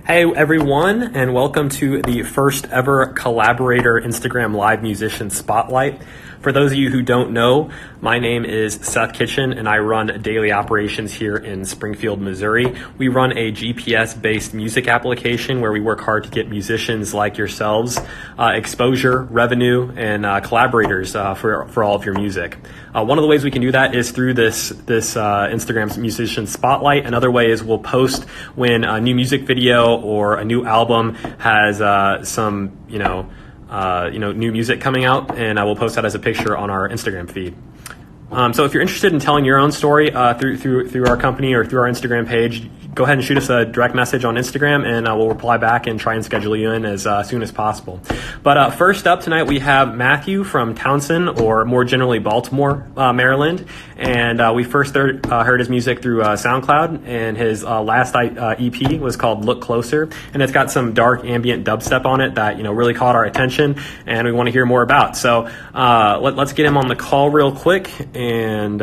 Hey everyone, and welcome to the first ever Collaborator Instagram Live Musician Spotlight. For those of you who don't know, my name is Seth Kitchen and I run daily operations here in Springfield, Missouri. We run a GPS-based music application where we work hard to get musicians like yourselves exposure, revenue, and collaborators for all of your music. One of the ways we can do that is through this Instagram's Musician Spotlight. Another way is we'll post when a new music video or a new album has some new music coming out, and I will post that as a picture on our Instagram feed. So if you're interested in telling your own story through our company or through our Instagram page, go ahead and shoot us a direct message on Instagram, and we'll reply back and try and schedule you in as soon as possible. But first up tonight, we have Matthew from Townsend, or more generally Baltimore, Maryland. And we first heard his music through SoundCloud, and his last EP was called Look Closer, and it's got some dark ambient dubstep on it that really caught our attention, and we want to hear more about. So let's get him on the call real quick, and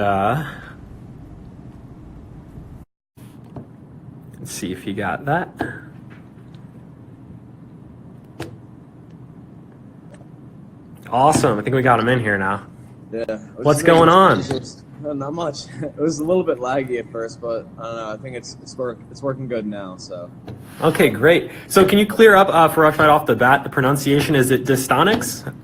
let's see if you got that. Awesome. I think we got him in here now. Yeah. What's going on? Not much. It was a little bit laggy at first, but I don't know. I think it's working good now. So. Okay, great. So can you clear up for us right off the bat the pronunciation? Is it Distonix?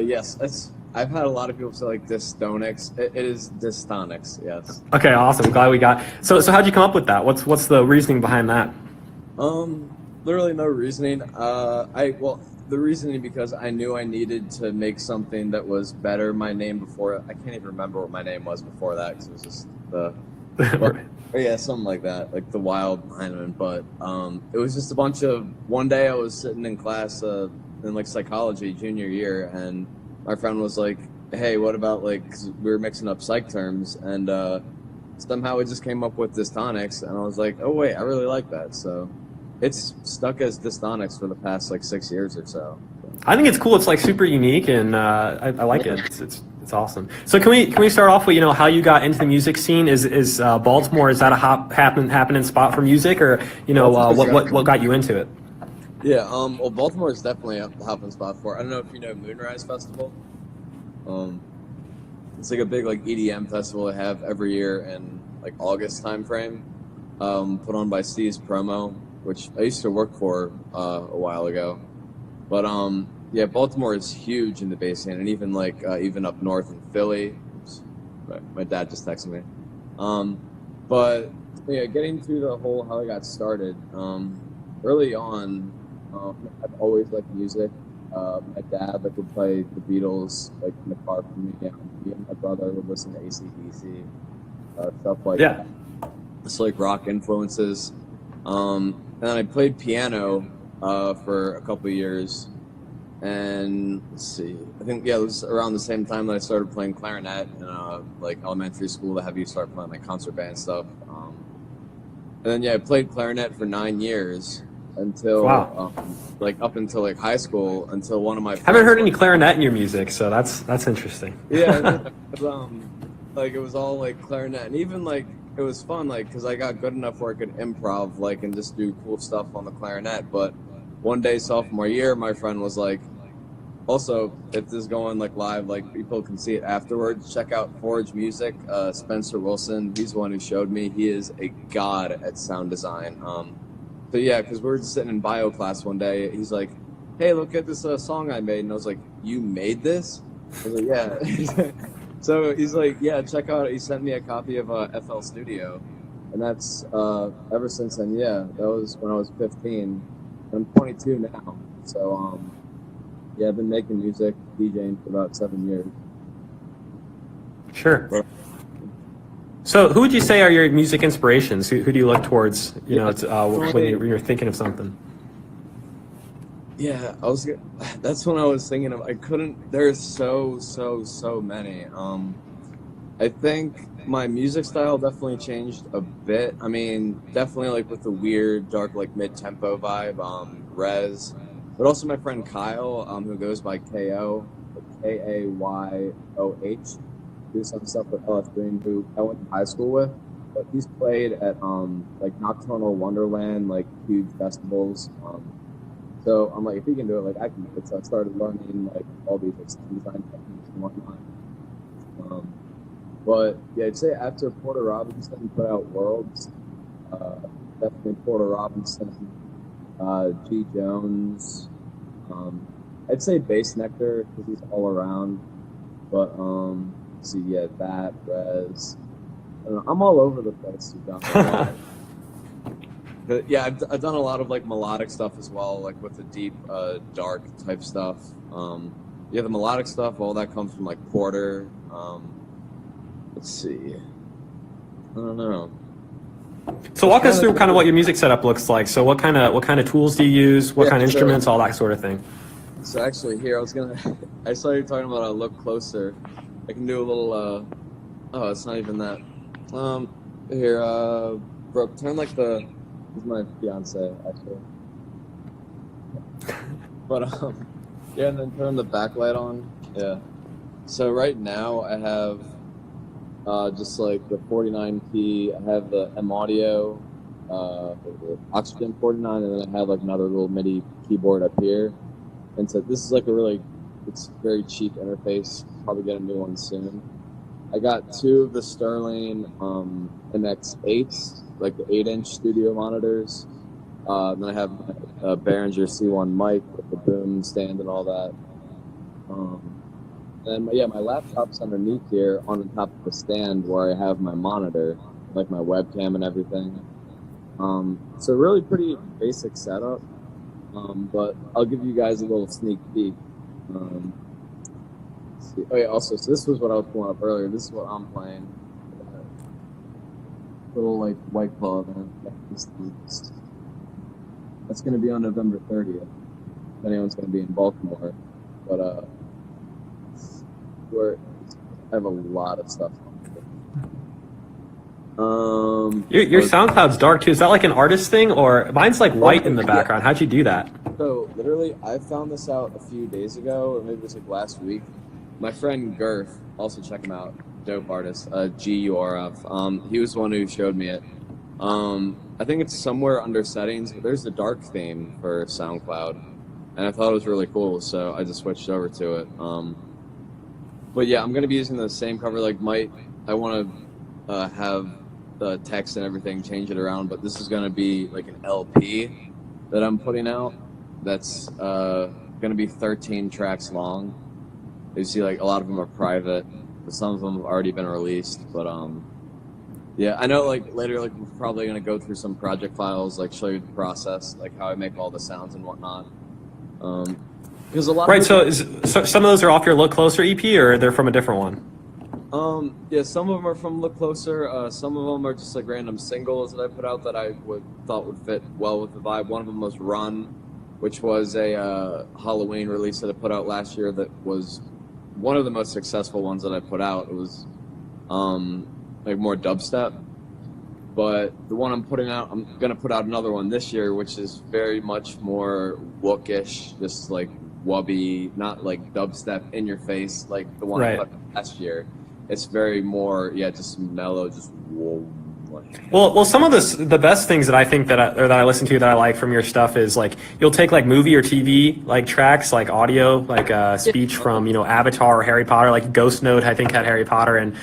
Yes. I've had a lot of people say like Distonix. It is Distonix. Yes. Okay, awesome. Glad we got. So how'd you come up with that? What's the reasoning behind that? Literally no reasoning. The reasoning because I knew I needed to make something that was better. My name before, I can't even remember what my name was before that because it was just something like that, like the wild behind it. But it was just a bunch of. One day I was sitting in class in like psychology junior year, and my friend was like, "Hey, what about like?" 'Cause we were mixing up psych terms, and somehow it just came up with Distonix, and I was like, "Oh wait, I really like that." So. It's stuck as Distonix for the past like 6 years or so. I think it's cool. It's like super unique, and I like it. It's awesome. So can we start off with how you got into the music scene? Is Baltimore, is that a happening spot for music, or what got you into it? Yeah. Well, Baltimore is definitely a hopping spot for it. I don't know if you know Moonrise Festival. It's like a big like EDM festival they have every year in like August time frame. Put on by Steve's Promo, which I used to work for a while ago. But Baltimore is huge in the bass scene, and even like even up north in Philly. Oops, my dad just texted me. But getting to the whole how I got started. Early on, I've always liked music. My dad would play the Beatles like in the car for me. Me and my brother would listen to AC/DC, stuff like that. It's like rock influences. And then I played piano for a couple of years, and let's see, I think it was around the same time that I started playing clarinet in like elementary school to have you start playing like concert band stuff. And then I played clarinet for 9 years until up until like high school, until one of my friends. I haven't heard any clarinet in your music, so that's interesting. Yeah, like it was all like clarinet, and even like. It was fun, like, because I got good enough where I could improv, like, and just do cool stuff on the clarinet. But one day, sophomore year, my friend was like, also, if this is going, like, live, like, people can see it afterwards, check out Forge Music, Spencer Wilson. He's the one who showed me. He is a god at sound design. So, yeah, because we were just sitting in bio class one day. He's like, hey, look at this song I made. And I was like, you made this? I was like, yeah. So he's like, yeah, check out. He sent me a copy of FL Studio, and that's ever since then. Yeah, that was when I was 15. I'm 22 now, so I've been making music, DJing for about 7 years. Sure. So who would you say are your music inspirations? Who do you look towards? When you're thinking of something. Yeah, that's when I was thinking of. There's so many. I think my music style definitely changed a bit. I mean, definitely like with the weird, dark, like mid-tempo vibe, Rez. But also my friend Kyle, who goes by KO, Kayyoh, do some stuff with LS Green, who I went to high school with. but he's played at like Nocturnal Wonderland, like huge festivals. So I'm like, if he can do it, like I can do it. So I started learning like all these like sound design techniques and whatnot. But yeah, I'd say after Porter Robinson put out Worlds, definitely Porter Robinson, G Jones. I'd say Bass Nectar because he's all around. But so yeah, that Rez. I don't know, I'm all over the place. But yeah, I've done a lot of like melodic stuff as well, like with the deep, dark type stuff. Yeah, the melodic stuff, all that comes from like Porter. Let's see. I don't know. So walk us through kind of what your music setup looks like. So what kind of tools do you use? What kind of instruments? All that sort of thing. So actually, here I saw you talking about a look closer. I can do a little. Oh, it's not even that. Here, bro, turn like the. This is my fiance actually. But yeah, and then turn the backlight on. Yeah. So right now I have just like the 49 key. I have the M Audio, Oxygen 49, and then I have like another little MIDI keyboard up here. And so this is like it's very cheap interface. Probably get a new one soon. I got two of the Sterling MX8s, like the 8-inch studio monitors. Then I have a Behringer C1 mic with the boom stand and all that. And yeah, my laptop's underneath here on the top of the stand where I have my monitor, like my webcam and everything. So really pretty basic setup. But I'll give you guys a little sneak peek. Oh yeah, also, so this was what I was pulling up earlier. This is what I'm playing. Little like White Claw event. That's going to be on November 30th. If anyone's going to be in Baltimore, but I have a lot of stuff. Your SoundCloud's dark too. Is that like an artist thing, or mine's like white in the background? How'd you do that? So literally, I found this out a few days ago, or maybe it was like last week. My friend Gurf, also check him out, dope artist, Gurf. He was the one who showed me it. I think it's somewhere under settings, but there's the dark theme for SoundCloud, and I thought it was really cool, so I just switched over to it. But yeah, I'm gonna be using the same cover. Like, I want to have the text and everything, change it around, but this is gonna be like an LP that I'm putting out. That's gonna be 13 tracks long. You see, like, a lot of them are private, but some of them have already been released. But yeah, I know, like, later, like, we're probably gonna go through some project files, like, show you the process, like how I make all the sounds and whatnot. Because a lot. Right. So some of those are off your Look Closer EP, or they're from a different one? Yeah, some of them are from Look Closer. Some of them are just like random singles that I put out that I thought would fit well with the vibe. One of them was Run, which was a Halloween release that I put out last year that was one of the most successful ones that I put out. It was like more dubstep, but the one I'm putting out, I'm gonna put out another one this year, which is very much more wookish, just like wubby, not like dubstep in your face like the one I put out last year. It's very more, just mellow, just whoa. Well, some of the best things that I think that I listen to that I like from your stuff is like you'll take like movie or TV like tracks, like audio, like speech from Avatar or Harry Potter, like Ghost Note I think had Harry Potter, and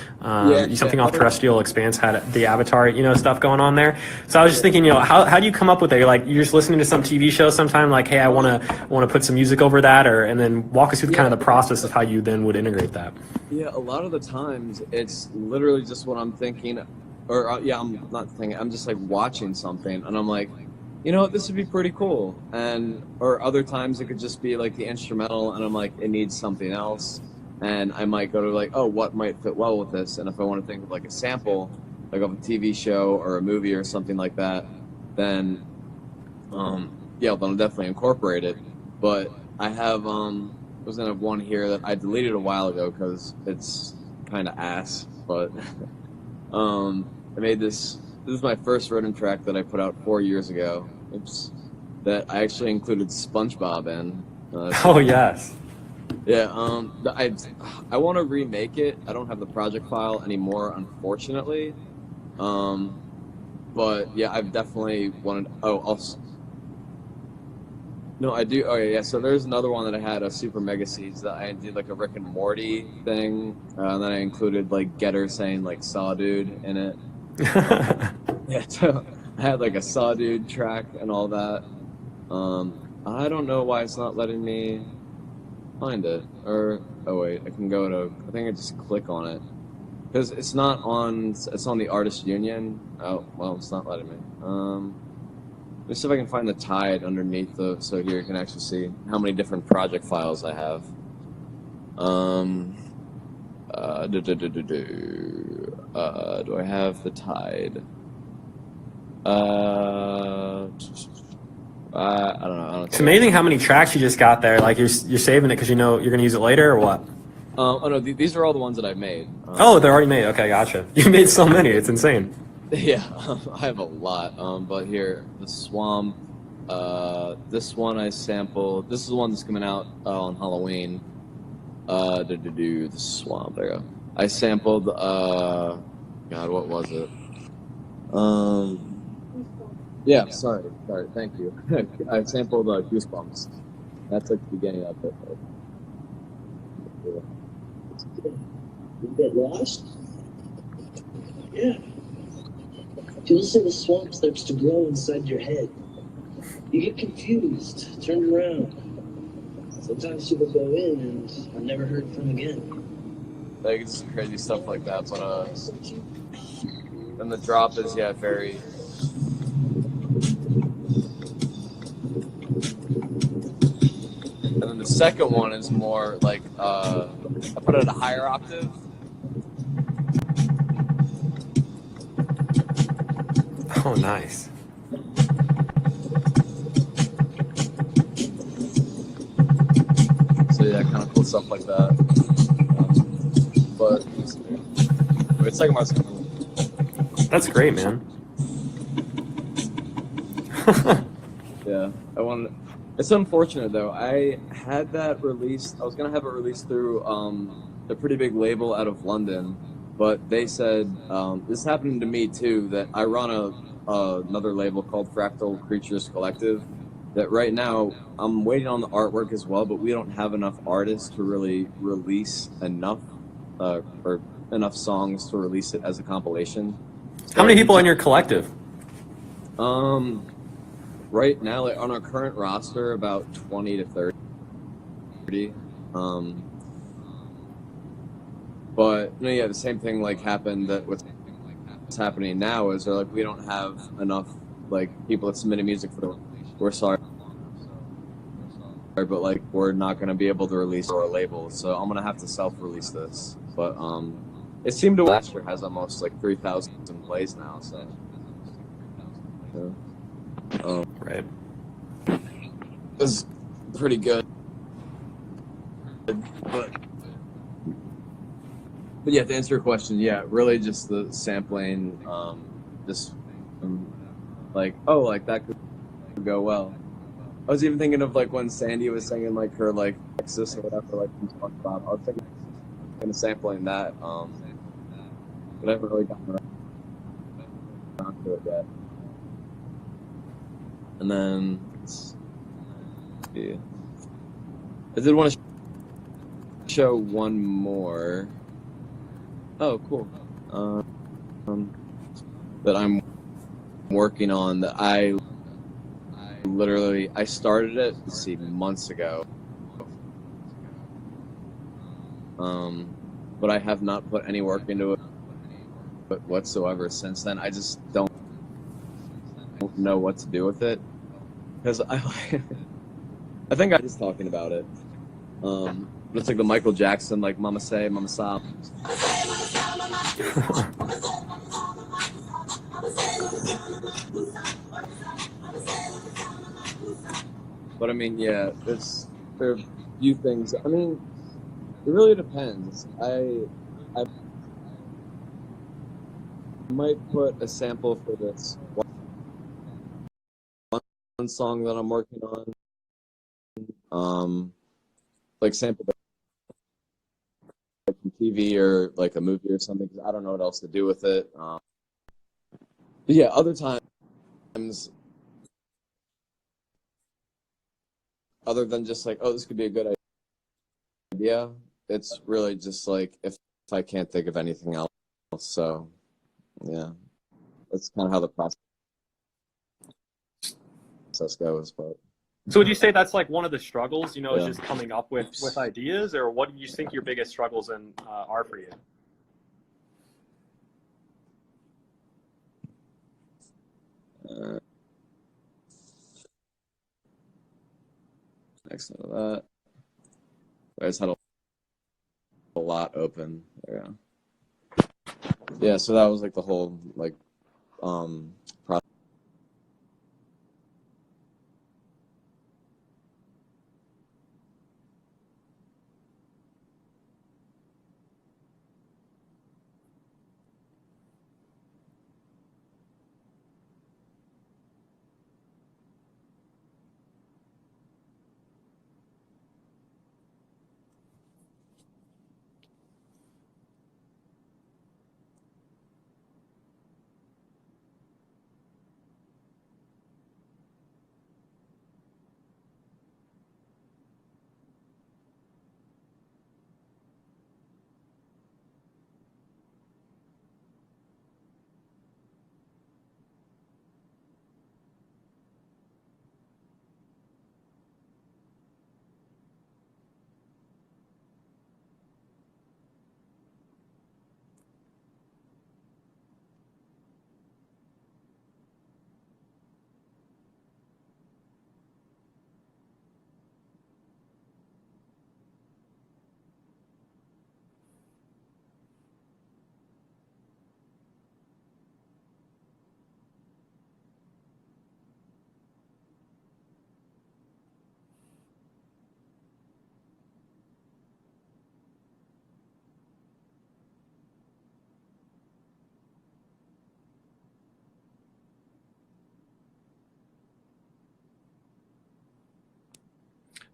something off Terrestrial Expanse had the Avatar stuff going on there. So I was just thinking, how do you come up with that? You're just listening to some TV show sometime, like, hey, I want to put some music over that, and then walk us through kind of the process of how you then would integrate that. Yeah, a lot of the times it's literally just what I'm thinking. Or I'm not thinking. I'm just like watching something, and I'm like, this would be pretty cool. Or other times it could just be like the instrumental, and I'm like, it needs something else, and I might go to like, oh, what might fit well with this? And if I want to think of like a sample, like of a TV show or a movie or something like that, then then I'll definitely incorporate it. But I have I was gonna have one here that I deleted a while ago because it's kind of ass, but. I made this is my first rhythm track that I put out 4 years ago. That I actually included SpongeBob in. Oh, yes. Yeah, I want to remake it. I don't have the project file anymore, unfortunately. But yeah, I've definitely wanted. Oh, also, no, I do. Oh yeah, yeah. So there's another one that I had, a Super Mega Seeds, that I did like a Rick and Morty thing, and then I included like Getter saying like "Saw Dude" in it. Yeah, so I had like a Saw Dude track and all that. I don't know why it's not letting me find it. Or oh wait, I can go to. I think I just click on it because it's not on. It's on the Artist Union. Oh well, it's not letting me. Let me see if I can find the tide underneath so here you can actually see how many different project files I have. Do I have the tide? I don't know. I don't It's amazing how many tracks you just got there. Like you're saving it because you know you're gonna use it later, or what? Oh no, these are all the ones that I've made. Oh, they're already made. Okay, gotcha. You made so many. It's insane. Yeah, I have a lot. But here, the Swamp. This one I sampled. This is the one that's coming out on Halloween. The Swamp. There you go. I sampled. God, what was it? Yeah. Sorry. Thank you. I sampled Goosebumps. That's like the beginning of it. You get lost? Yeah. Feels like the swamp starts to grow inside your head. You get confused, turned around. Sometimes people go in and are never heard from again. Like it's crazy stuff like that, but and the drop is very. And then the second one is more like I put it at a higher octave. Oh, nice. So yeah, kind of cool stuff like that. But wait, second one's coming. That's great, man. Yeah, I wanted. It's unfortunate though. I had that released. I was gonna have it released through a pretty big label out of London, but they said this happened to me too. That I run another label called Fractal Creatures Collective. That right now I'm waiting on the artwork as well, but we don't have enough artists to really release enough or enough songs to release it as a compilation. So How many people in your collective? Right now, like, on our current roster, about 20 to 30. But no, yeah, the same thing like happened. That what's happening now is they're like we don't have enough like people that submitted music for the. We're sorry, but like we're not going to be able to release our label, so I'm going to have to self-release this. But it seemed to last year has almost like 3,000 plays now, so. Yeah. Right. It was pretty good, but yeah, to answer your question, yeah, really just the sampling, just like like that could go well. I was even thinking of like when Sandy was singing like her like Texas or whatever, like from SpongeBob. I was thinking of sampling that, but I haven't really gotten around to it yet. And then, let's see. I did want to show one more. Oh, cool. That I'm working on. That I started it. Let's see, months ago. But I have not put any work into it whatsoever since then. I just don't know what to do with it because I think I'm just talking about it. It's like the Michael Jackson, like Mama Say, Mama Sa. But I mean, yeah, there are a few things. I mean, it really depends. I might put a sample for this one song that I'm working on. Like sample like from TV or like a movie or something. Cause I don't know what else to do with it. Yeah, other times, other than just like, oh, this could be a good idea, it's really just like if I can't think of anything else. So yeah, that's kind of how the process goes. But So would you say that's like one of the struggles, is yeah. just coming up with ideas, or what do you think your biggest struggles are for you? Next to that, I just had a lot open. Yeah. Yeah, so that was like the whole like process.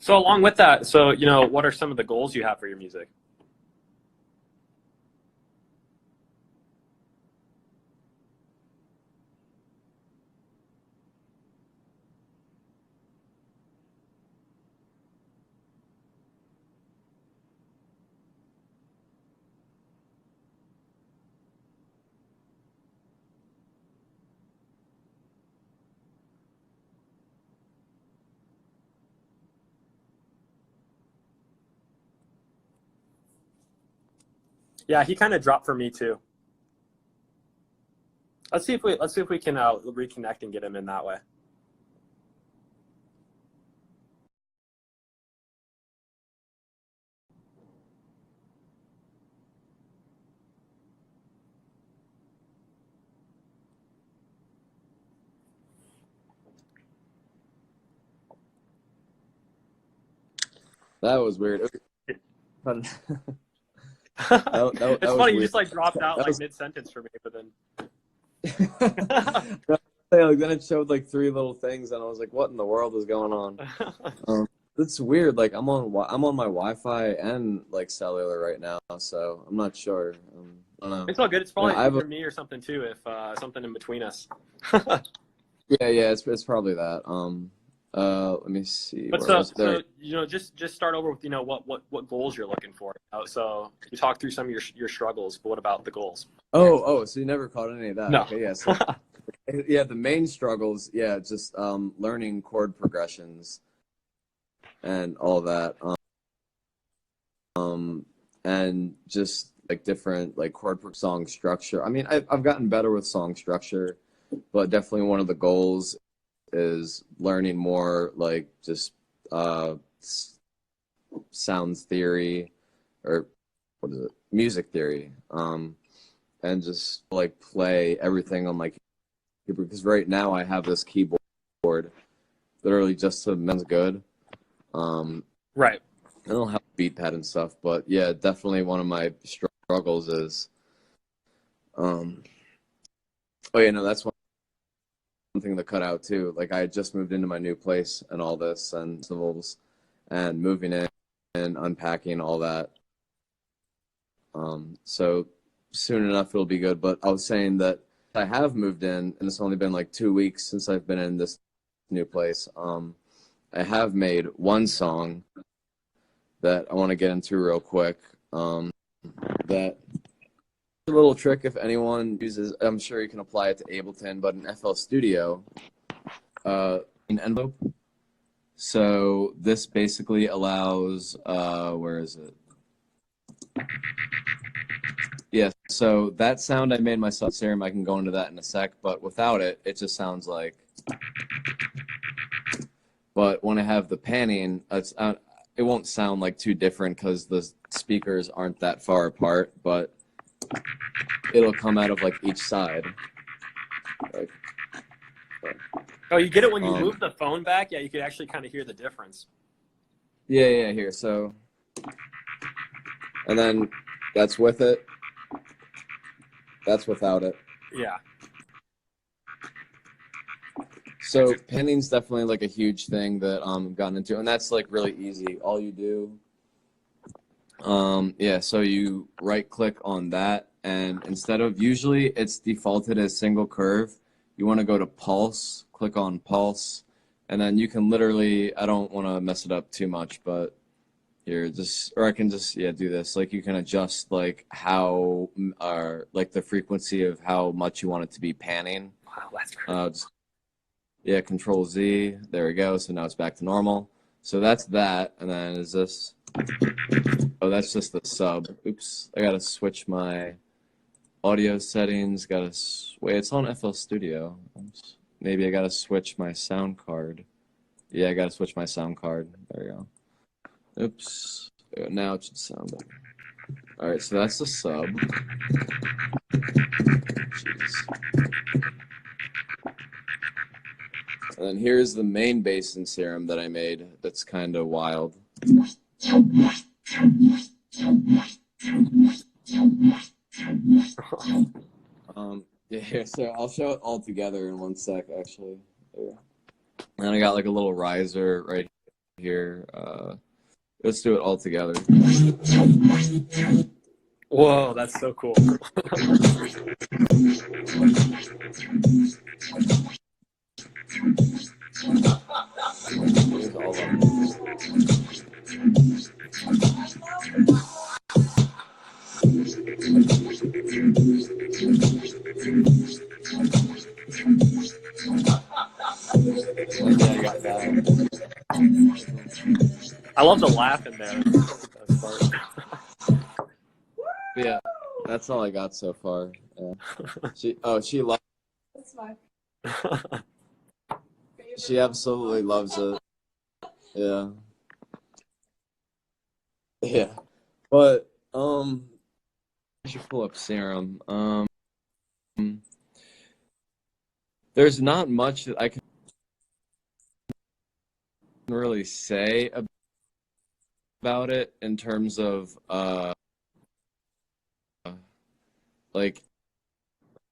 So along with that, so what are some of the goals you have for your music? Yeah, he kind of dropped for me too. Let's see if we can reconnect and get him in that way. That was weird. That It's was funny, you weird. just like dropped out That like was mid-sentence for me, but then like, then it showed like three little things, and I was like, "What in the world is going on?" It's weird. Like I'm on my Wi-Fi and like cellular right now, so I'm not sure. I don't know. it's all good. It's probably I have either me or something too, if something in between us. yeah, it's probably that. Let me see. But Where was there? just start over with what goals you're looking for. So you talked through some of your struggles, but what about the goals? Oh, so you never caught any of that? No. Okay, yeah. So, yeah, the main struggles, yeah, just learning chord progressions and all that. And just like different like song structure. I mean, I've gotten better with song structure, but definitely one of the goals is learning more like just sounds theory, or what is it, music theory, and just like play everything on my keyboard, because right now I have this keyboard literally just to men's good. Right. I don't have a beat pad and stuff, but yeah, definitely one of my struggles is oh yeah, no, that's one thing to cut out too. Like I had just moved into my new place and all this and civils and moving in and unpacking all that. So soon enough it'll be good. But I was saying that I have moved in, and it's only been like 2 weeks since I've been in this new place. I have made one song that I want to get into real quick. That a little trick if anyone uses, I'm sure you can apply it to Ableton, but in FL Studio, an envelope. So this basically allows, where is it? Yeah, so that sound I made myself, Serum, I can go into that in a sec, but without it, it just sounds like. But when I have the panning, it won't sound like too different because the speakers aren't that far apart, but it'll come out of like each side. Like, Oh, you get it when you move the phone back? Yeah, you could actually kind of hear the difference. Yeah, here, so. And then that's with it. That's without it. Yeah. So panning's definitely like a huge thing that I've gotten into, and that's like really easy. All you do, so you right click on that, and instead of, usually it's defaulted as single curve, you want to go to pulse, click on pulse, and then you can literally, I don't want to mess it up too much, but here, or I can just, do this. Like you can adjust like how, like the frequency of how much you want it to be panning. Wow, that's great. Control Z, there we go. So now it's back to normal. So that's that, and then is this, oh, that's just the sub. Oops, I gotta switch my audio settings, wait, it's on FL Studio. Oops. Maybe I gotta switch my sound card. Yeah, I gotta switch my sound card. There we go. Oops, now it should sound better. All right, so that's the sub. Jeez. And then here's the main bass in Serum that I made that's kind of wild. So I'll show it all together in one sec, actually. There. And I got like a little riser right here. Let's do it all together. Whoa, that's so cool. I love the laugh in there. Yeah, that's all I got so far. Yeah. She loves. That's fine. She absolutely loves it. Yeah. Yeah. But I should pull up Serum. There's not much that I can really say about it in terms of like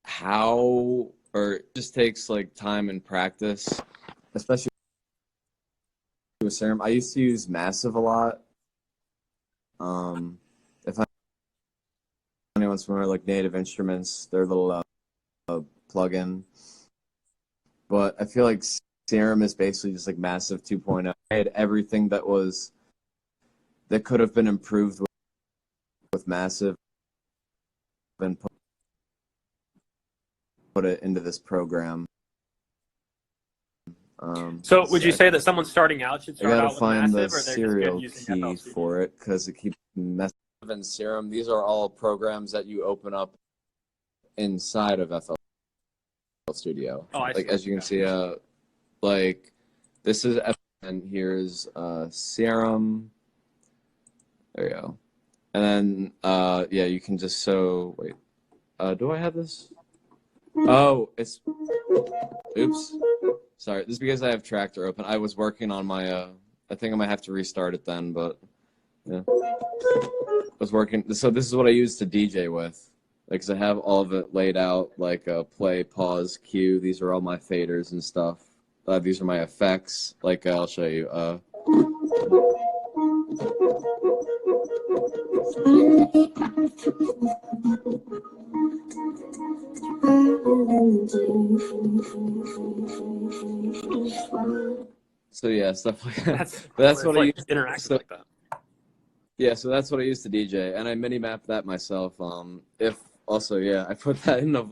how, or it just takes like time and practice, especially with Serum. I used to use Massive a lot. If anyone's familiar, like Native Instruments, their little plugin. But I feel like Serum is basically just like Massive 2.0. I had everything that could have been improved with Massive and put it into this program. So would you say that someone starting out should start out with Massive, the or they're just serial good using FL key Studio? for it because it keeps messing. And Serum, these are all programs that you open up inside of FL Studio. Oh, I see. Like as you can see, like this is FL, and here's Serum. There you go. And then you can just wait. Do I have this? Oh, it's oops. Sorry, this is because I have Tractor open. I was working on my I think I might have to restart it then, but yeah. I was working, so this is what I use to DJ with. Like, 'cause I have all of it laid out, like play, pause, cue. These are all my faders and stuff. These are my effects. Like, I'll show you. So yeah, stuff like that. That's But that's what I like used. interactive So like that. yeah, so that's what I used to DJ, and I mini mapped that myself. If also, yeah, I put that in the.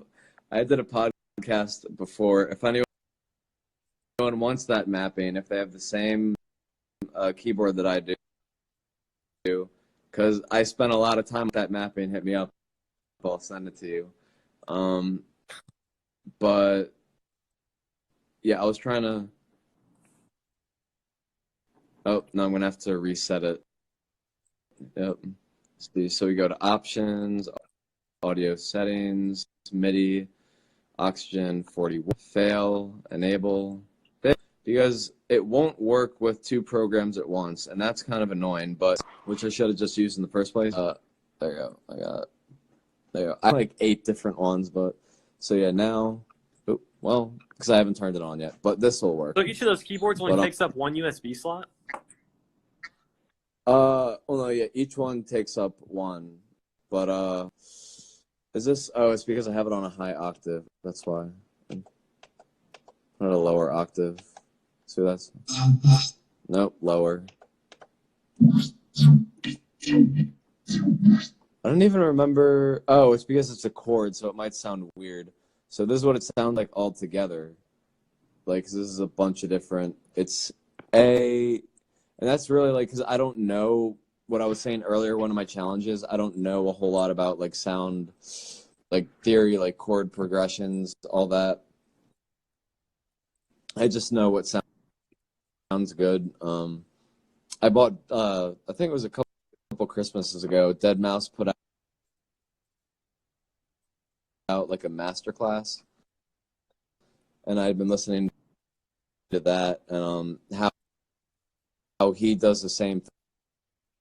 I did a podcast before. If anyone wants that mapping, if they have the same keyboard that I do, because I spent a lot of time with that mapping, hit me up. I'll send it to you. But yeah, I was trying to. Oh no, I'm gonna have to reset it. Yep. So we go to options, audio settings, MIDI, oxygen 40, fail, enable. Because it won't work with two programs at once, and that's kind of annoying, but which I should have just used in the first place. There you go. There you go. I have like 8 different ones, but so yeah, now, well, because I haven't turned it on yet, but this will work. So each of those keyboards only takes up one USB slot? Well, no, yeah, each one takes up one, but is this? Oh, it's because I have it on a high octave. That's why. Not a lower octave. So that's nope, lower. I don't even remember. Oh, it's because it's a chord, so it might sound weird. So this is what it sounds like all together. Like, 'cause this is a bunch of different. It's A. And that's really like, because I don't know what I was saying earlier, one of my challenges, I don't know a whole lot about like sound, like theory, like chord progressions, all that. I just know what sounds good. I bought, I think it was a couple Christmases ago, Dead Mouse put out like a masterclass. And I'd been listening to that, and how he does the same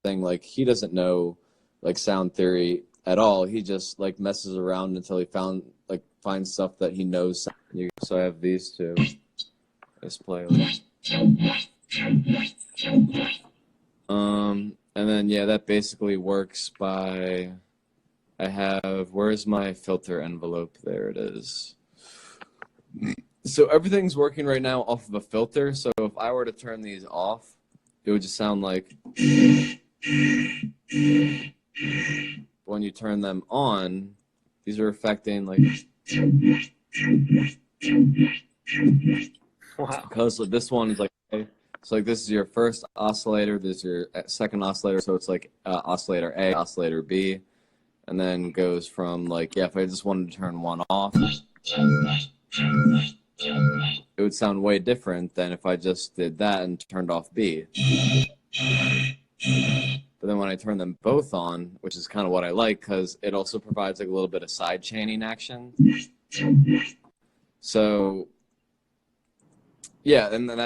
thing. Like, he doesn't know like sound theory at all. He just like messes around until he finds stuff that he knows. So I have these two. This playlist. And then yeah, that basically works by. I have. Where's my filter envelope? There it is. So everything's working right now off of a filter. So if I were to turn these off, it would just sound like when you turn them on, these are affecting like Wow. because this one is like so like this is your first oscillator, this is your second oscillator, so it's like oscillator A, oscillator B, and then goes from like if I just wanted to turn one off, it would sound way different than if I just did that and turned off B. But then when I turn them both on, which is kind of what I like, because it also provides like a little bit of side chaining action. So yeah, and then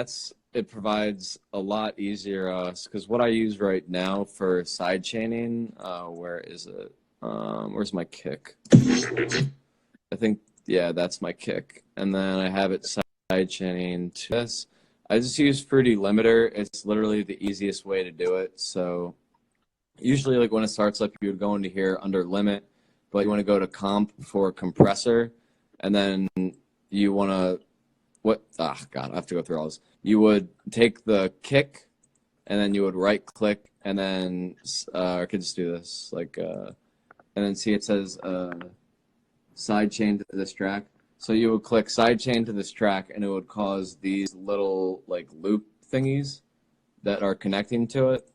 it provides a lot easier because what I use right now for side chaining, where is it? Where's my kick? I think yeah, that's my kick, and then I have it side chaining to this. I just use Fruity Limiter. It's literally the easiest way to do it. So usually like when it starts up, you would go into here under limit, but you want to go to comp for compressor, and then you want to God, I have to go through all this. You would take the kick, and then you would right click, and then I could just do this like and then see it says side chain to this track. So you would click side chain to this track, and it would cause these little like loop thingies that are connecting to it.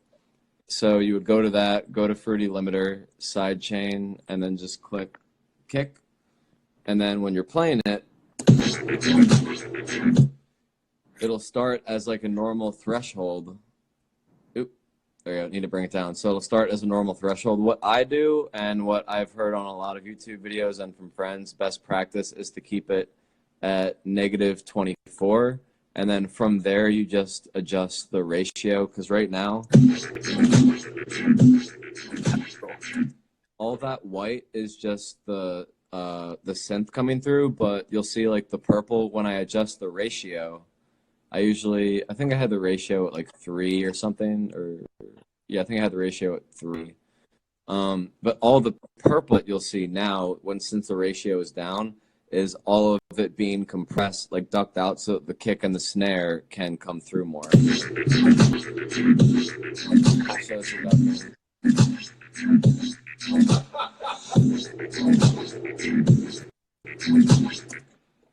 So you would go to that, go to Fruity Limiter, side chain, and then just click kick. And then when you're playing it, it'll start as like a normal threshold. Oop, there you go, need to bring it down. So it'll start as a normal threshold. What I do and what I've heard on a lot of YouTube videos and from friends, best practice is to keep it at -24. And then from there, you just adjust the ratio. Because right now, all that white is just the synth coming through. But you'll see like the purple when I adjust the ratio. I think I had the ratio at like 3 or something. Or yeah, I think I had the ratio at 3. But all the purple that you'll see now, since the ratio is down, is all of it being compressed, like ducked out, so that the kick and the snare can come through more.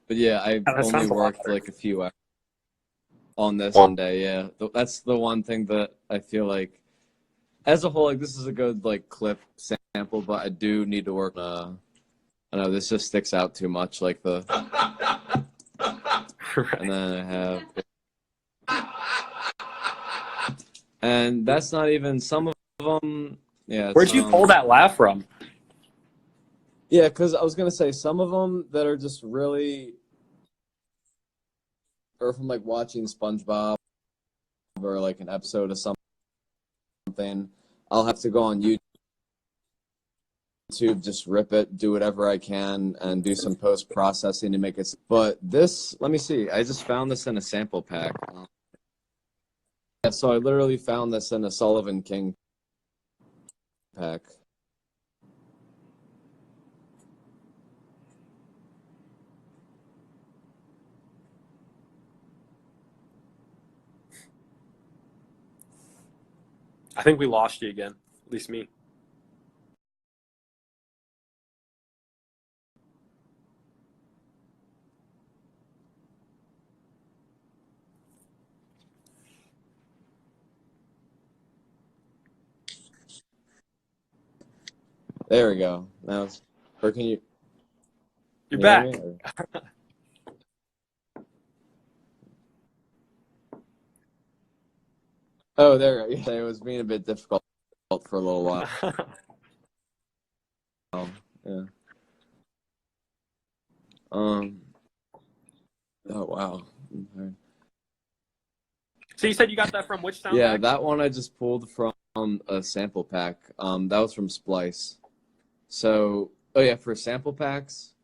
But yeah, I only worked like a few hours on this one day. Yeah, that's the one thing that I feel like, as a whole, like this is a good like clip sample, but I do need to work on. I know this just sticks out too much, like the. And then I have. And that's not even some of them. Yeah. Where'd you pull that laugh from? Yeah, because I was gonna say some of them that are just really, or from like watching SpongeBob or like an episode of something, I'll have to go on YouTube, just rip it, do whatever I can, and do some post processing to make it. But this, let me see. I just found this in a sample pack. Yeah, so I literally found this in a Sullivan King pack. I think we lost you again, at least me. There we go. Now, or can you? You're back. Oh, there. Yeah, it was being a bit difficult for a little while. Yeah. Oh wow. Okay. So you said you got that from which sound? Yeah, pack? that one I just pulled from a sample pack. That was from Splice. So, oh yeah, for sample packs,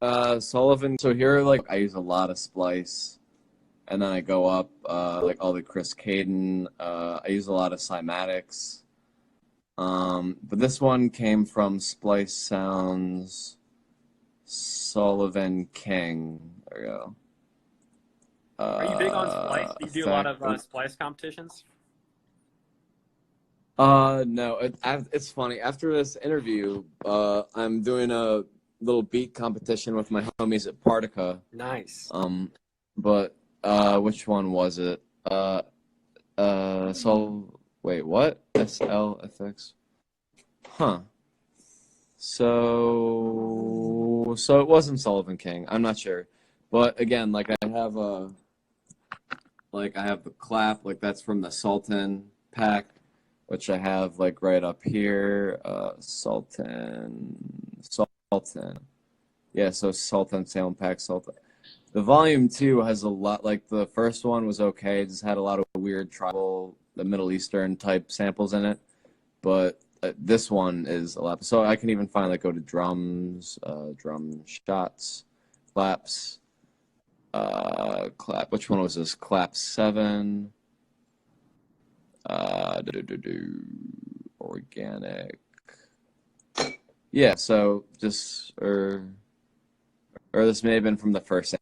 Sullivan. So here, like, I use a lot of Splice, and then I go up, like all the Chris Caden. I use a lot of Cymatics. But this one came from Splice Sounds, Sullivan King. There we go. Are you big on Splice? Do you do a lot of Splice competitions? No. It's funny. After this interview, I'm doing a little beat competition with my homies at Partica. Nice. But which one was it? Wait, what? SLFX? Huh. So it wasn't Sullivan King. I'm not sure. But again, like I have the clap, like that's from the Sultan pack, which I have like right up here. Sultan. Yeah, so Sultan sound pack, Sultan. The volume 2 has a lot, like the first one was okay, just had a lot of weird tribal, the Middle Eastern type samples in it. But this one is a lot. So I can even finally go to drums, drum shots, claps. Clap. Which one was this? Clap 7. Organic. Yeah. So just or this may have been from the first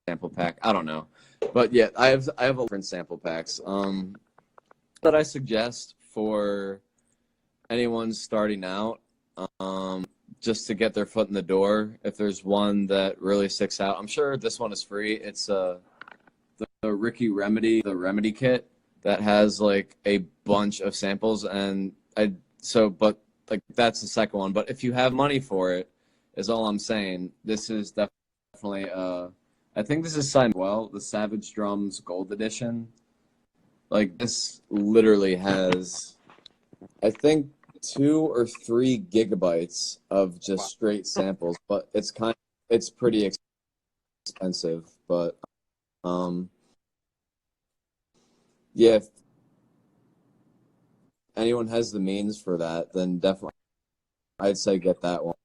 sample pack. I don't know, but yeah, I have different sample packs. That I suggest for anyone starting out. Just to get their foot in the door. If there's one that really sticks out, I'm sure this one is free. It's the Ricky Remedy, the Remedy kit that has like a bunch of samples, and but like that's the second one. But if you have money for it, is all I'm saying. This is definitely I think this is signed well, the Savage Drums Gold Edition. Like this literally has, I think, 2 or 3 gigabytes of just straight samples, but it's pretty expensive. But yeah, if anyone has the means for that, then definitely I'd say get that one,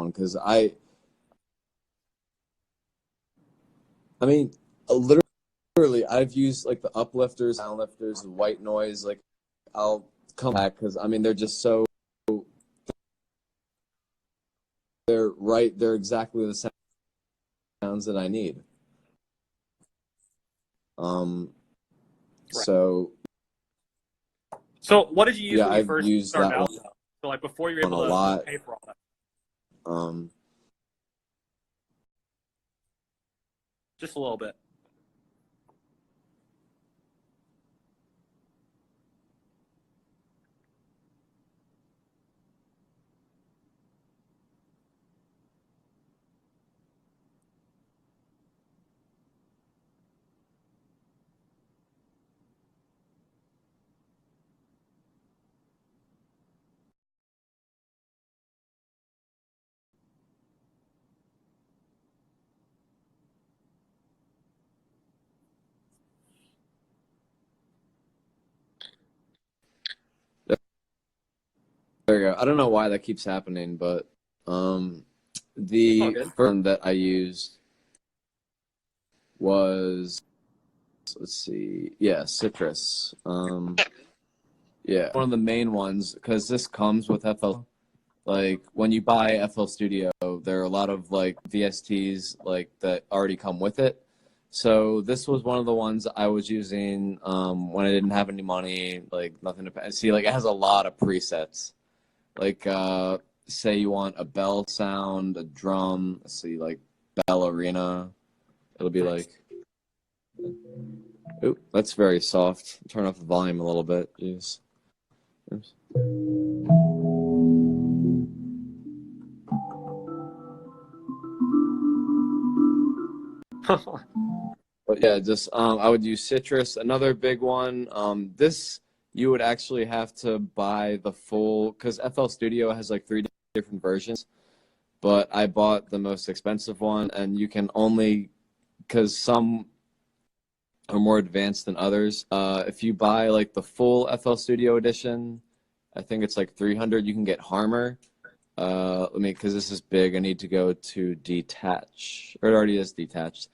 because I mean literally I've used like the uplifters, downlifters, the white noise. Like I'll come back because I mean they're just so they're exactly the sounds that I need. So what did you use yeah, when you I've first used started that out? one So like before you were a able to lot. pay for all that. Just a little bit. There you go. I don't know why that keeps happening, but the first one that I used was, let's see, yeah, Citrus. Yeah, one of the main ones, because this comes with FL. Like when you buy FL Studio, there are a lot of like VSTs like that already come with it. So this was one of the ones I was using when I didn't have any money, like nothing to pay. See, like it has a lot of presets. Like say you want a bell sound, a drum, let's see, like bell arena. It'll be like, oop, that's very soft. Turn off the volume a little bit. Jeez. Oops. But yeah, just I would use Citrus. Another big one. This you would actually have to buy the full, because FL Studio has like 3 different versions. But I bought the most expensive one, and you can only, because some are more advanced than others. If you buy like the full FL Studio edition, I think it's like 300. You can get Harmor. Let me, because this is big. I need to go to detach, or it already is detached.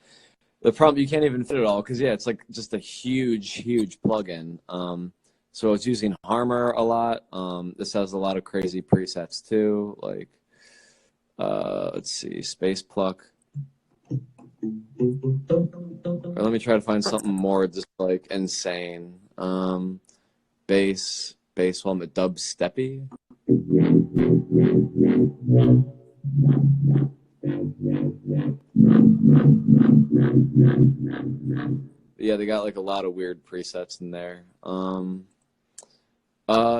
The problem, you can't even fit it all, because yeah, it's like just a huge plugin. So I was using Harmor a lot. This has a lot of crazy presets too, like let's see, Space Pluck. Or let me try to find something more just like insane. Bass one, but dubsteppy. Yeah, they got like a lot of weird presets in there.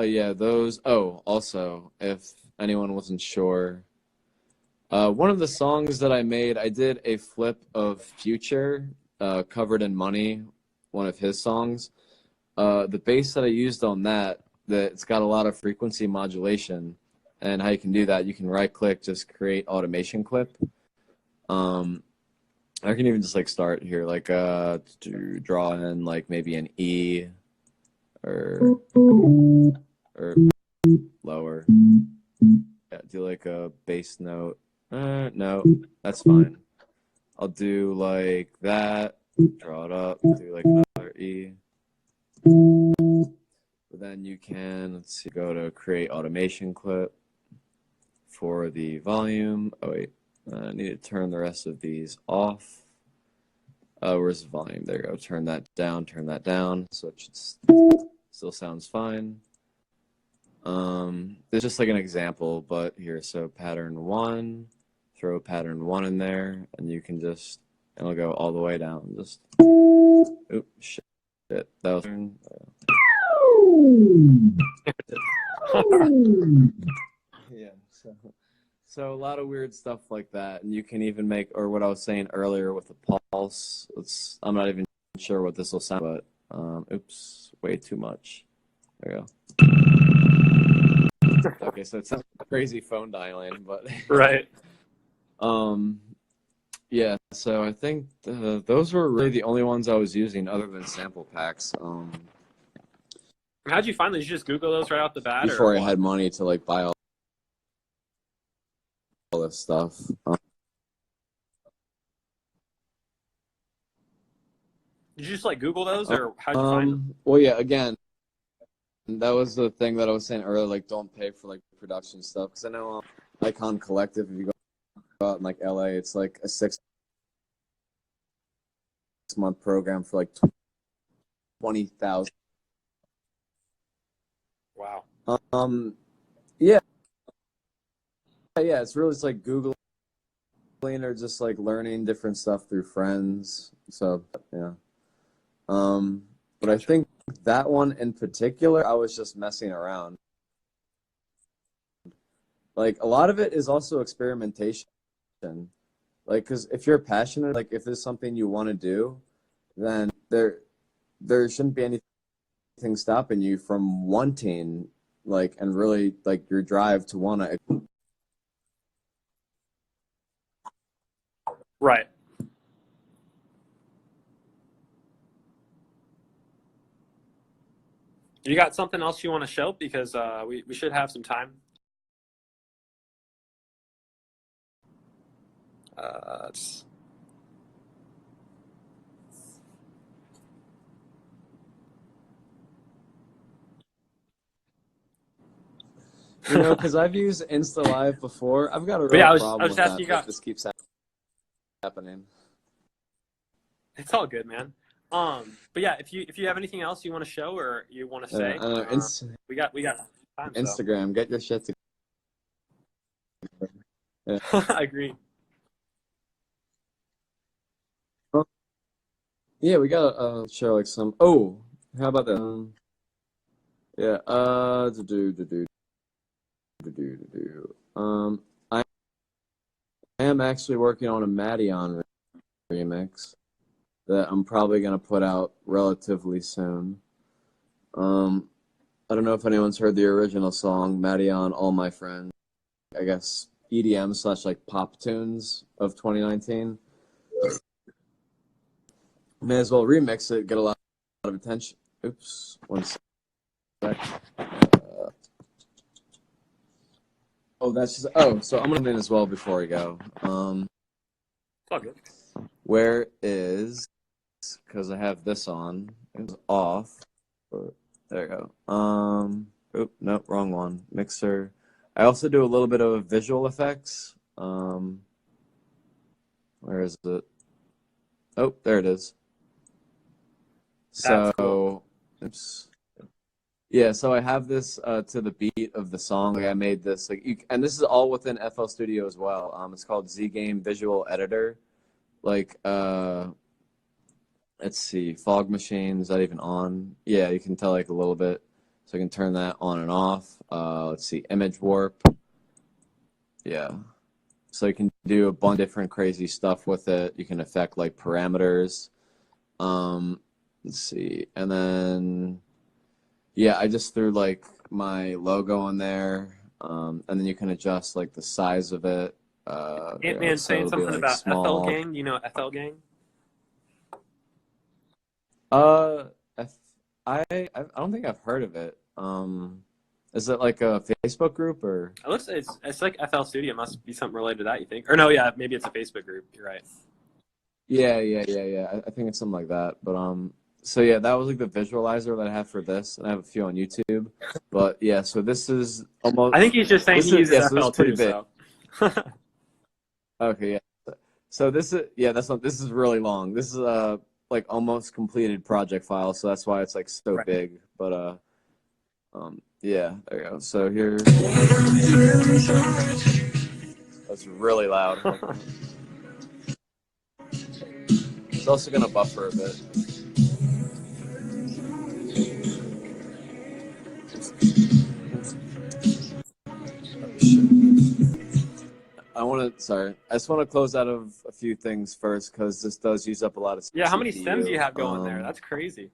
Yeah, those. Oh, also, if anyone wasn't sure, one of the songs that I made, I did a flip of Future, Covered in Money, one of his songs. The bass that I used on that, it's got a lot of frequency modulation. And how you can do that, you can right click, just create automation clip. I can even just like start here, like to draw in like maybe an E or lower. Yeah, do like a bass note. No, that's fine. I'll do like that, draw it up, do like another E. But then you can, let's see, go to create automation clip for the volume. Oh wait, I need to turn the rest of these off. Where's the volume? There you go. Turn that down, so it should still sounds fine. There's just like an example, but here, so pattern 1, throw pattern 1 in there, and you can just, and it'll go all the way down. Just, oops, shit, that was. Yeah, so a lot of weird stuff like that, and you can even make, or what I was saying earlier with the pulse. I'm not even sure what this will sound, but oops, way too much. There you go. Okay, so it sounds crazy phone dialing, but Right. Yeah. So I think those were really the only ones I was using, other than sample packs. How'd you find these? Did you just Google those right off the bat? Before I had money to like buy all this stuff. Did you just like Google those, or how'd you find them? Well, yeah. Again, that was the thing that I was saying earlier. Like, don't pay for like production stuff, because I know Icon Collective. If you go out in like LA, it's like a 6-month program for like 20,000. Wow. Yeah, it's really just like Googling or just like learning different stuff through friends. So yeah. But I think that one in particular, I was just messing around. Like a lot of it is also experimentation. Like, because if you're passionate, like if there's something you want to do, then there shouldn't be anything stopping you from wanting, like, and really like your drive to want to. Right. You got something else you want to show? Because we should have some time. It's... You know, because I've used Insta Live before. I've got a But yeah, real I was problem with just asking that. you It just keeps happening. It's all good, man. But yeah, if you have anything else you want to show or you want to say, we got time. Instagram, so. get your shit together. Yeah. I agree. Yeah, we gotta show like some. Oh, how about that? Yeah. I am actually working on a Maddie remix that I'm probably gonna put out relatively soon. I don't know if anyone's heard the original song, Maddie All My Friends. I guess EDM / like pop tunes of 2019. May as well remix it, get a lot of attention. Oops, one sec. So I'm gonna in as well before we go. It's all good. Where is, because I have this on, it's off. There you go. Oop, nope, wrong one. Mixer. I also do a little bit of visual effects. Where is it? Oh, there it is. That's cool. Oops. Yeah, so I have this to the beat of the song. Like I made this, and this is all within FL Studio as well. It's called Z Game Visual Editor. Like, let's see, Fog Machine, is that even on? Yeah, you can tell like a little bit. So I can turn that on and off. Let's see, Image Warp. Yeah. So you can do a bunch of different crazy stuff with it. You can affect like parameters. Let's see, and then yeah, I just threw like my logo on there, and then you can adjust like the size of it. Ant-Man saying it'll be, something like, about small. FL Gang. You know FL Gang? I don't think I've heard of it. Is it like a Facebook group or? It's like FL Studio. It must be something related to that. You think? Or no? Yeah, maybe it's a Facebook group. You're right. Yeah. I think it's something like that. But so yeah, that was like the visualizer that I have for this, and I have a few on YouTube. But yeah, so this is almost. I think he's just saying he uses FL too. Big. So. Okay, yeah. So this is really long. This is like almost completed project file, so that's why it's like so right. big. But yeah, there you go. So here, that's really loud. It's also gonna buffer a bit. I just want to close out of a few things first because this does use up a lot of CPU. Yeah, how many stems do you have going there? That's crazy.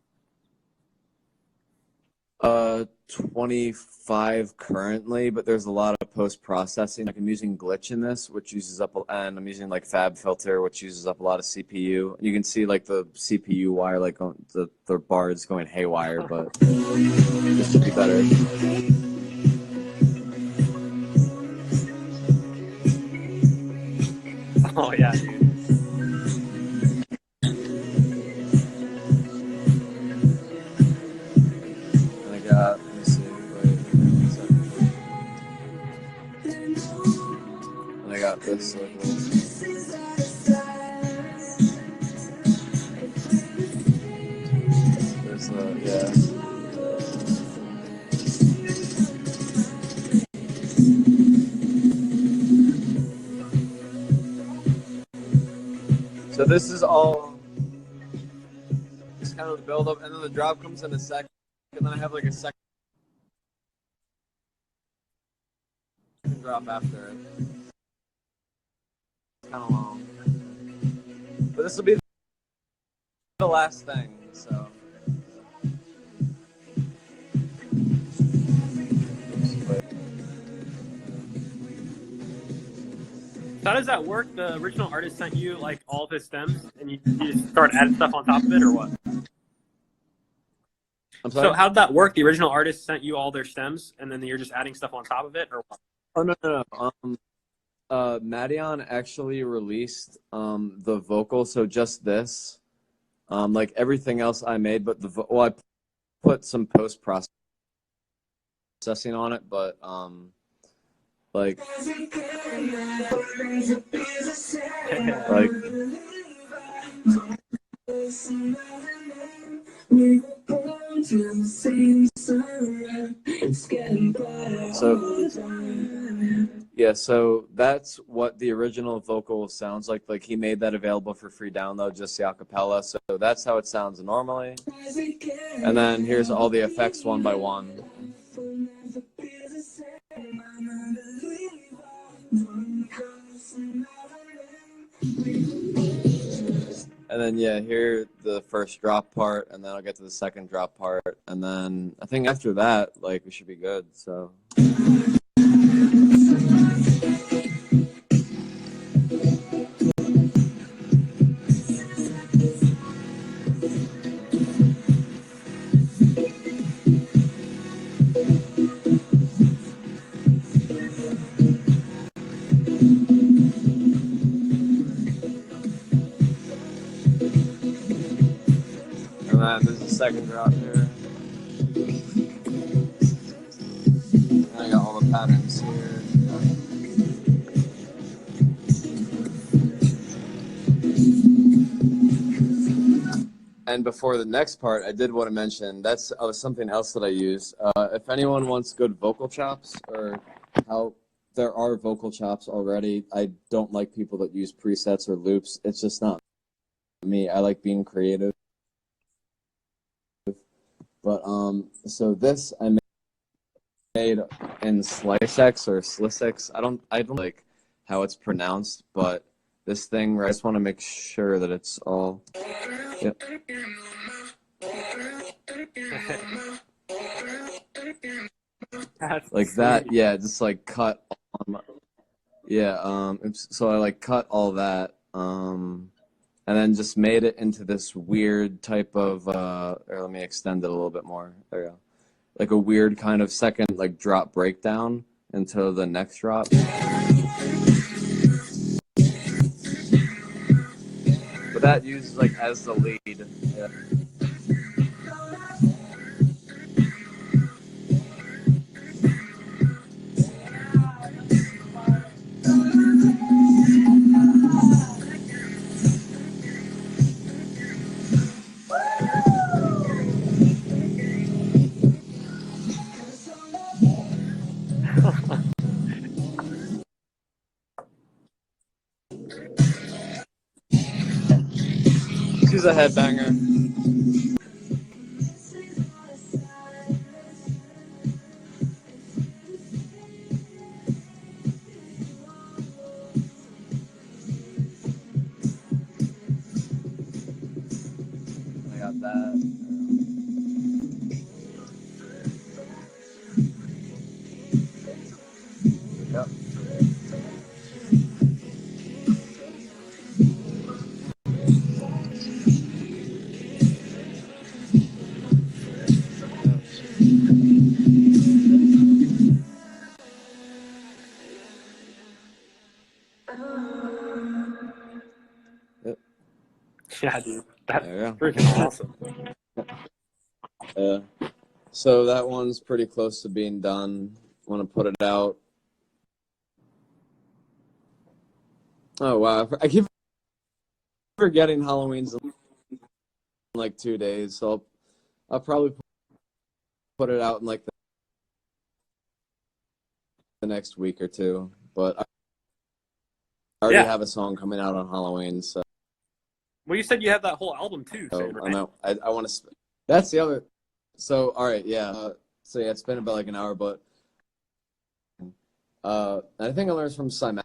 25 currently, but there's a lot of post-processing. Like I'm using Glitch in this, which uses up, and I'm using like Fab Filter, which uses up a lot of CPU. You can see like the CPU wire, like the bar is going haywire, but this should be better. Oh yeah, dude. Let me see. Wait. And I got this. There's the, yeah. So this is all just kind of the build up, and then the drop comes in a second, and then I have like a second drop after it. It's kind of long, but this will be the last thing. So how does that work? The original artist sent you like all of his stems, and you just start adding stuff on top of it, or what? I'm sorry? So how did that work? The original artist sent you all their stems, and then you're just adding stuff on top of it, or what? Oh no. Madion actually released the vocal, so just this, like everything else I made, but I put some post processing on it, but like so yeah, so that's what the original vocal sounds like. Like he made that available for free download, just the acapella. So that's how it sounds normally. And then here's all the effects one by one. And then yeah, here the first drop part, and then I'll get to the second drop part, and then I think after that, like we should be good. So. And then there's a second drop here. And I got all the patterns here. And before the next part, I did want to mention that's something else that I use. If anyone wants good vocal chops, or how there are vocal chops already, I don't like people that use presets or loops. It's just not me. I like being creative. But so this I made in SliceX or SliceX. I don't like how it's pronounced, but this thing, I just want to make sure that it's all. Yep. Like that, yeah, just like cut on my, yeah, so I like cut all that, and then just made it into this weird type of, or let me extend it a little bit more, there you go, like a weird kind of second, like drop breakdown into the next drop. But that uses like as the lead, yeah. She's a headbanger. I got that. Yep. Yep. Yeah, dude, that's There you go. freaking awesome. Yeah. So that one's pretty close to being done. Want to put it out. Oh wow, I keep forgetting Halloween's in like 2 days, so I'll probably put it out in like the next week or two. But I already Yeah. have a song coming out on Halloween, so Well, you said you have that whole album too, soon, right? I'm out. I want to. That's the other. So all right, yeah. So yeah, it's been about like an hour, but I think I learned from Simon